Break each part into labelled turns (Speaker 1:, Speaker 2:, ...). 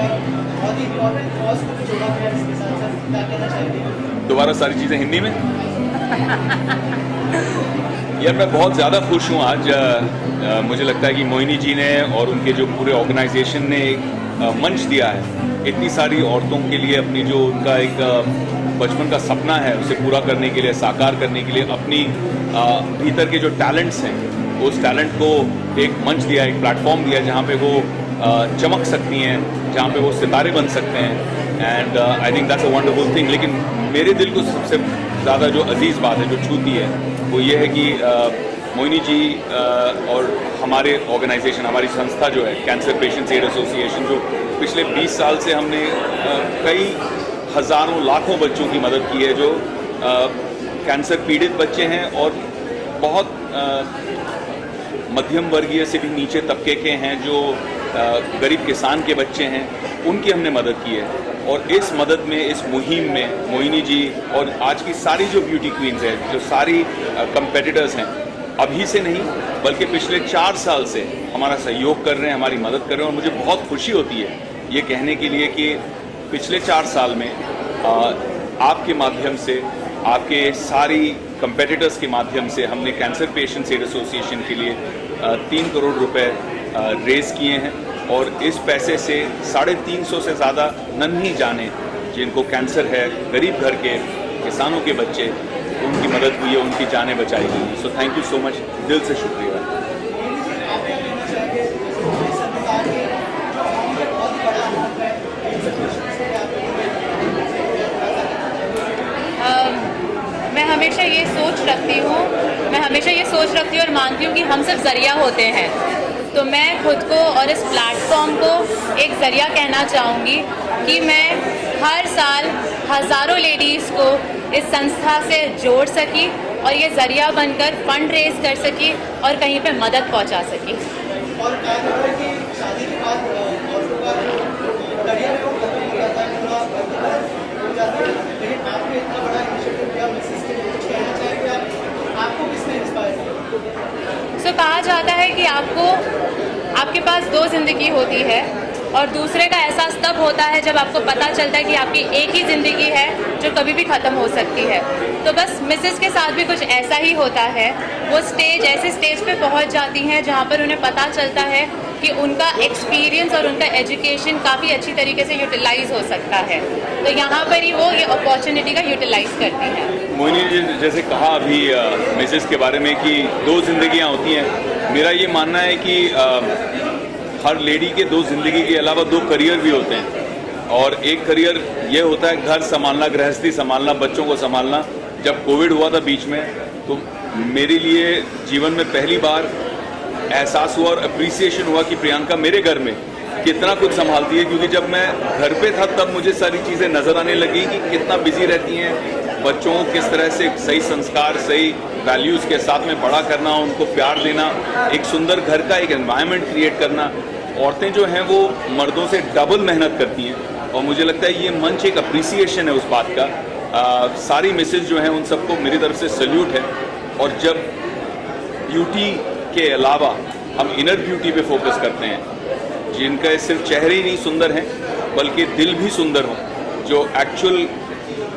Speaker 1: और बहुत ही important cause को भी जोड़ा गया इसके साथ साथ, क्या कहना चाहेंगे?
Speaker 2: दोबारा सारी चीज़ें हिंदी में। यार मैं बहुत ज़्यादा खुश हूँ आज। मुझे लगता है कि मोहिनी जी ने और उनके जो पूरे ऑर्गेनाइजेशन ने एक मंच दिया है इतनी सारी औरतों के लिए, अपनी जो उनका एक बचपन का सपना है उसे पूरा करने के लिए, साकार करने के लिए, अपनी भीतर के जो टैलेंट्स हैं उस टैलेंट को एक मंच दिया, एक प्लेटफॉर्म दिया जहाँ पे वो चमक सकती हैं, जहाँ पे वो सितारे बन सकते हैं। And I think that's a wonderful thing. लेकिन मेरे दिल को सबसे ज़्यादा जो अजीज़ बात है, जो छूती है, वो ये है कि मोहिनी जी और हमारे ऑर्गेनाइजेशन, हमारी संस्था जो है कैंसर पेशेंट्स एड एसोसिएशन, जो पिछले 20 साल से हमने कई हज़ारों लाखों बच्चों की मदद की है जो कैंसर पीड़ित बच्चे हैं और बहुत मध्यम वर्गीय से भी नीचे तबके के हैं, जो गरीब किसान के बच्चे हैं, उनकी हमने मदद की है। और इस मदद में, इस मुहिम में मोहिनी जी और आज की सारी जो ब्यूटी क्वीन्स हैं, जो सारी कंपेटिटर्स हैं, अभी से नहीं बल्कि पिछले 4 साल से हमारा सहयोग कर रहे हैं, हमारी मदद कर रहे हैं। और मुझे बहुत खुशी होती है ये कहने के लिए कि पिछले 4 साल में आपके माध्यम से, आपके सारी कंपेटिटर्स के माध्यम से हमने कैंसर पेशेंट्स एड एसोसिएशन के लिए 3 करोड़ रुपए रेज़ किए हैं। और इस पैसे से 350 से ज़्यादा नन्ही जाने जिनको कैंसर है, गरीब घर के किसानों के बच्चे, उनकी मदद हुई है, उनकी जानें बचाई गई हैं। So thank you so much, दिल से शुक्रिया।
Speaker 3: मैं हमेशा ये सोच रखती हूँ और मानती हूँ कि हम सिर्फ ज़रिया होते हैं। तो मैं खुद को और इस प्लेटफॉर्म को एक ज़रिया कहना चाहूँगी कि मैं हर साल हज़ारों लेडीज़ को इस संस्था से जोड़ सकी और ये ज़रिया बनकर फंड रेज कर सकी और कहीं पे मदद पहुँचा सकी।
Speaker 1: और क्या है कि शादी के बाद औरतों का करियर को खत्म हो जाता है, थोड़ा हो जाता है, लेकिन आपने इतना बड़ा इनिशिएटिव लिया, मिसेस के लिए कुछ कहना चाहेंगे आप? आपको किसने इंस्पायर किया?
Speaker 3: कहा जाता है कि आपके पास 2 ज़िंदगी होती है और दूसरे का एहसास तब होता है जब आपको पता चलता है कि आपकी एक ही ज़िंदगी है जो कभी भी ख़त्म हो सकती है। तो बस मिसेस के साथ भी कुछ ऐसा ही होता है। वो ऐसे स्टेज पे पहुंच जाती हैं जहां पर उन्हें पता चलता है कि उनका एक्सपीरियंस और उनका एजुकेशन काफ़ी अच्छी तरीके से यूटिलाइज हो सकता है। तो यहाँ पर ही वो ये अपॉर्चुनिटी का यूटिलाइज करती हैं।
Speaker 2: मोहिनी जी जैसे कहा अभी मिसेस के बारे में कि 2 जिंदगियाँ होती हैं, मेरा ये मानना है कि हर लेडी के 2 जिंदगी के अलावा 2 करियर भी होते हैं। और एक करियर ये होता है घर संभालना, गृहस्थी संभालना, बच्चों को संभालना। जब कोविड हुआ था बीच में, तो मेरे लिए जीवन में पहली बार एहसास हुआ और अप्रिसिएशन हुआ कि प्रियंका मेरे घर में कितना कुछ संभालती है। क्योंकि जब मैं घर पे था तब मुझे सारी चीज़ें नज़र आने लगी कि कितना बिजी रहती हैं, बच्चों को किस तरह से सही संस्कार, सही वैल्यूज़ के साथ में बड़ा करना, उनको प्यार देना, एक सुंदर घर का एक एनवायरनमेंट क्रिएट करना। औरतें जो हैं वो मर्दों से डबल मेहनत करती हैं और मुझे लगता है ये मंच एक अप्रिसिएशन है उस बात का। सारी मिसेज जो हैं उन सबको मेरी तरफ से सल्यूट है। और जब ब्यूटी के अलावा हम इनर ब्यूटी पे फोकस करते हैं, जिनका सिर्फ चेहरे ही नहीं सुंदर हैं बल्कि दिल भी सुंदर हो, जो एक्चुअल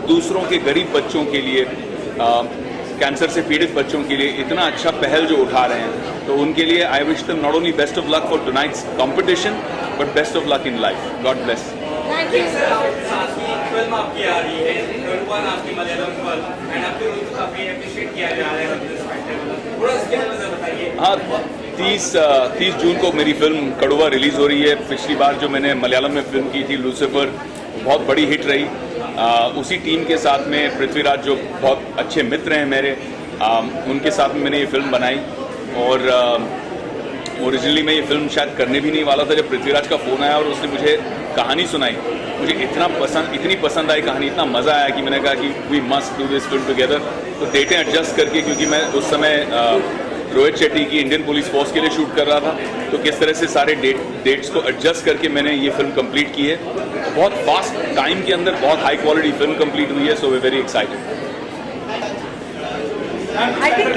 Speaker 2: दूसरों के गरीब बच्चों के लिए, कैंसर से पीड़ित बच्चों के लिए इतना अच्छा पहल जो उठा रहे हैं, तो उनके लिए I wish them not only best of luck for tonight's competition but best of luck in life. God bless.
Speaker 3: Thank you.
Speaker 4: Film आपकी आ रही है, आपकी मलयालम फिल्म, एंड आपके रोल को काफी अप्रिशिएट किया जा रहा है, थोड़ा इसके बारे में बताइए।
Speaker 2: हाँ, 30 जून को मेरी फिल्म कड़वा रिलीज़ हो रही है। पिछली बार जो मैंने मलयालम में फिल्म की थी लूसीफर, बहुत बड़ी हिट रही। उसी टीम के साथ में पृथ्वीराज जो बहुत अच्छे मित्र हैं मेरे, उनके साथ में मैंने ये फिल्म बनाई। और ओरिजिनली मैं ये फिल्म शायद करने भी नहीं वाला था जब पृथ्वीराज का फ़ोन आया और उसने मुझे कहानी सुनाई। मुझे इतनी पसंद आई कहानी, इतना मज़ा आया कि मैंने कहा कि we must do this film together. तो डेटें एडजस्ट करके, क्योंकि मैं उस समय रोहित शेट्टी की इंडियन पुलिस फोर्स के लिए शूट कर रहा था, तो किस तरह से सारे डेट्स को एडजस्ट करके मैंने ये फिल्म कंप्लीट की है। बहुत फास्ट टाइम के अंदर बहुत हाई क्वालिटी फिल्म कंप्लीट हुई है। So we very excited.
Speaker 5: I think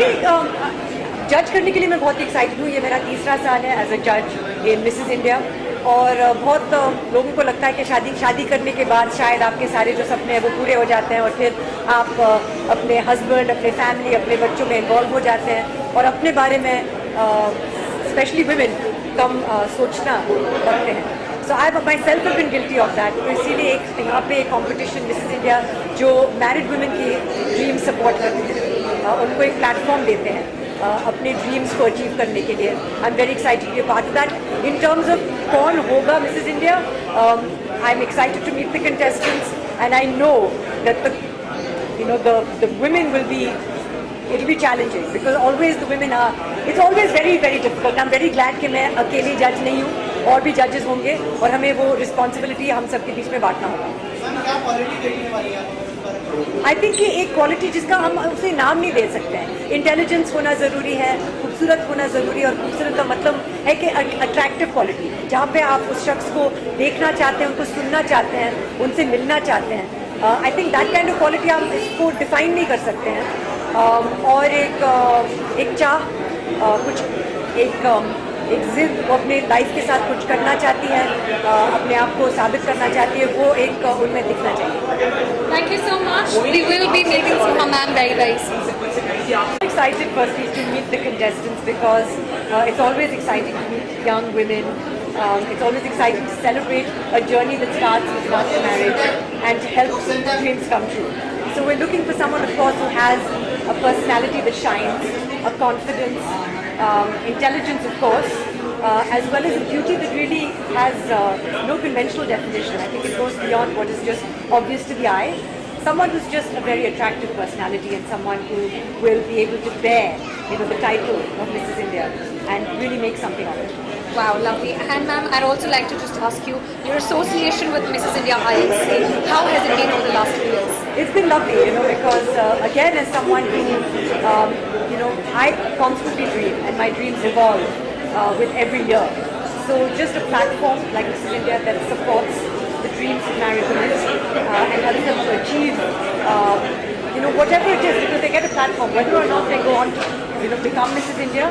Speaker 5: जज करने के लिए मैं बहुत एक्साइटेड हूँ। ये मेरा 3रा साल है एज अ जज इन मिसेस इंडिया। और बहुत लोगों को लगता है कि शादी करने के बाद शायद आपके सारे जो सपने हैं वो पूरे हो जाते हैं और फिर आप अपने हस्बैंड, अपने फैमिली, अपने बच्चों में इन्वॉल्व हो जाते हैं और अपने बारे में स्पेशली विमेन कम सोचना लगते हैं. So I myself have been guilty of that. तो इसीलिए एक यहाँ पे एक कॉम्पिटिशन मिसेस इंडिया जो मैरिड वुमेन की ड्रीम सपोर्ट करते हैं, उनको एक प्लेटफॉर्म देते हैं अपने ड्रीम्स को अचीव करने के लिए. I am very excited to be part of that. In terms of कौन होगा Mrs India, I am excited to meet the contestants and I know that the women will be, it will be challenging because always the women are, it's always very very difficult. I'm very glad कि मैं अकेली जज नहीं हूँ, और भी जजेस होंगे और हमें वो रिस्पॉन्सिबिलिटी हम सबके बीच में बांटना होगा.
Speaker 1: मैम क्या क्वालिटी देखने वाली है आप?
Speaker 5: आई थिंक कि एक क्वालिटी जिसका हम उसे नाम नहीं दे सकते हैं. इंटेलिजेंस होना ज़रूरी है, खूबसूरत होना ज़रूरी है, और खूबसूरत का मतलब है कि अट्रैक्टिव क्वालिटी, जहाँ पे आप उस शख्स को देखना चाहते हैं, उनको सुनना चाहते हैं, उनसे मिलना चाहते हैं. I think that kind of quality हम इसको डिफाइन नहीं कर सकते हैं. और एक चाह, कुछ एक जिद, वो अपने लाइफ के साथ कुछ करना चाहती है, अपने आप को साबित करना चाहती है, वो एक उनमें दिखना चाहिए.
Speaker 3: Thank you so much. We will be meeting Suma ma'am very very soon.
Speaker 5: I'm excited firstly to meet the contestants because it's always exciting to meet young women. It's always exciting to celebrate a journey that starts with one's marriage and to help dreams come true. So we're looking for someone, of course, who has a personality that shines, a confidence, intelligence, of course, as well as a beauty that really has no conventional definition. I think it goes beyond what is just obvious to the eye. Someone who's just a very attractive personality and someone who will be able to bear, the title of Mrs. India and really make something of it.
Speaker 6: Wow, lovely. And ma'am, I'd also like to just ask you, your association with Mrs. India INC, how has it been over the last 2 years?
Speaker 5: It's been lovely, because again, as someone who, I constantly dream and my dreams evolve with every year. So just a platform like Mrs. India that supports the dreams of married women and helps them to achieve, whatever it is, because they get a platform, whether or not they go on to, become Mrs. India,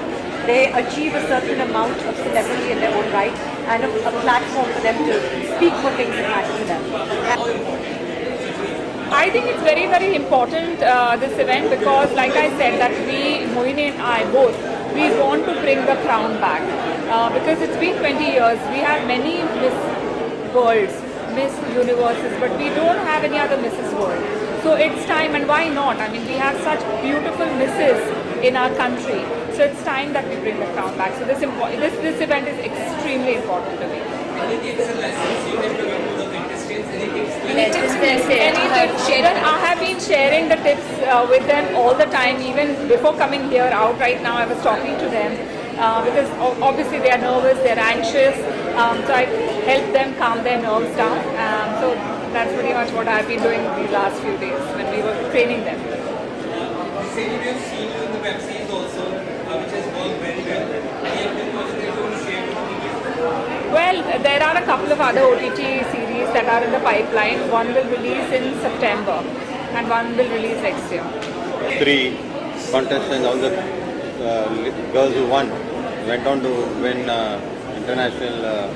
Speaker 5: they achieve a certain amount of celebrity in their own right and a platform for them to speak for things that matter to them.
Speaker 7: I think it's very, very important, this event, because like I said, that we, Mohini and I both, we want to bring the crown back. Because it's been 20 years, we have many Miss Worlds, Miss Universes, but we don't have any other Mrs. World. So it's time, and why not? I mean, we have such beautiful misses in our country. So it's time that we bring the crown back. So this event is extremely important to me.
Speaker 4: Any tips and lessons you have given to the contestants? Any tips?
Speaker 7: Any tips? I have been sharing the tips with them all the time. Even before coming here out right now, I was talking to them because obviously they are nervous, they are anxious. So I help them calm their nerves down. So that's pretty much what I've been doing these last few days when we were training them.
Speaker 4: Say we have seen you in the web series also, which has worked very well. Any of them projects you want to share with me?
Speaker 7: Well, there are a couple of other OTT series that are in the pipeline. One will release in September and one will release next year.
Speaker 8: 3 contestants, all the girls who won, went on to win international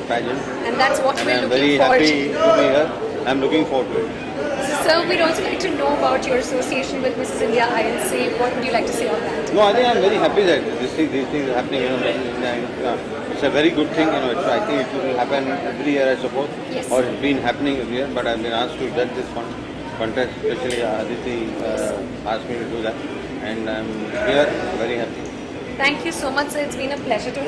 Speaker 8: pageant.
Speaker 6: And that's what we're
Speaker 8: I'm
Speaker 6: looking
Speaker 8: very
Speaker 6: forward
Speaker 8: happy
Speaker 6: to.
Speaker 8: to be here. I'm looking forward to it.
Speaker 6: So, sir, we'd also like to know about your association with Mrs. India INC. What would you like to say on that?
Speaker 8: No, I think I'm very happy that these things are happening. It's a very good thing. I think it will happen every year, I suppose.
Speaker 6: Yes.
Speaker 8: Or it's been happening every year. But I've been asked to judge this contest, especially Aditi asked me to do that, and I'm here very happy.
Speaker 6: Thank you so much, sir. It's been a pleasure to